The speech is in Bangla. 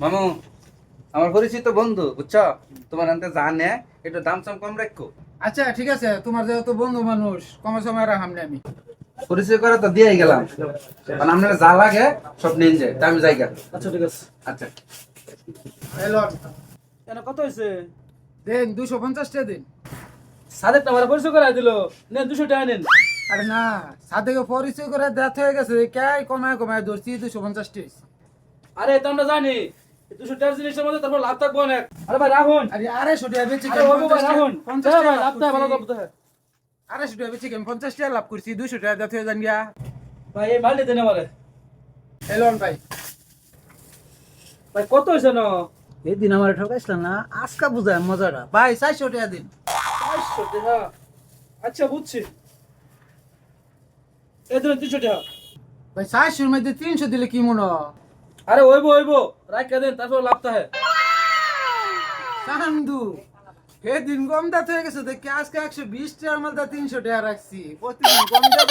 মামু, আমার পরিচিত বন্ধু বুঝছো, তোমার আনতে জানে একটু দাম সাম কম রাখো। আচ্ছা ঠিক আছে, তোমার যেহেতু বন্ধু মানুষ, কমে সময় রাখাম না আমি। পরিচয় করে তো দিয়ে গেলাম, মানে আপনার যা লাগে সব নিয়ে যায়, তা আমি যাই গা। আচ্ছা ঠিক আছে। আচ্ছা, এলো কেন কত হয়েছে? দেন 250 টাকা দিন। সাদেক তো আমার পরিচয় করাই দিল, নেন 200 টাকা নেন। আরে না, সাথে পরিচয় করে দেওয়া হয়ে গেছে, কে কমায় কমায় ধরছি 250 টাকা। আরে তো আমরা জানি 200 টাকার জিনিসের মধ্যে তারপর লাভ থাকবো অনেক। আরে ভাই রাখুন। আরে 250 টাকা বেচি আরে ওগো ভাই রাখুন। 50 হ্যাঁ টাকা ভাই লাভ থাকে ভালো লাভ থাকে। 250 টাকা বেচি 50 টাকা লাভ করছি, 200 টাকা দেওয়া হয়ে যান গিয়া। ভাই এই বালতি দেন আমারে। এলন ভাই, ভাই কত হয়েছে না? এদিন আমার ঠকাইছিল না, আজকা বুঝায় মজাটা। ভাই 400 টাকা দিন। 500 টাকা। আচ্ছা বুঝছি। এই ধরুন 300 টাকা। ভাই 400 মধ্যে 300 দিলে কি মনে হয়? আরে ওইবো রাখা দেন তারপর লাভ থাকে। চান্দু, এদিন কম দাঁত হয়ে গেছে দেখি, আজকে 120 টাকার মালটা 300 টাকা রাখছি, প্রতিদিন কম দাঁত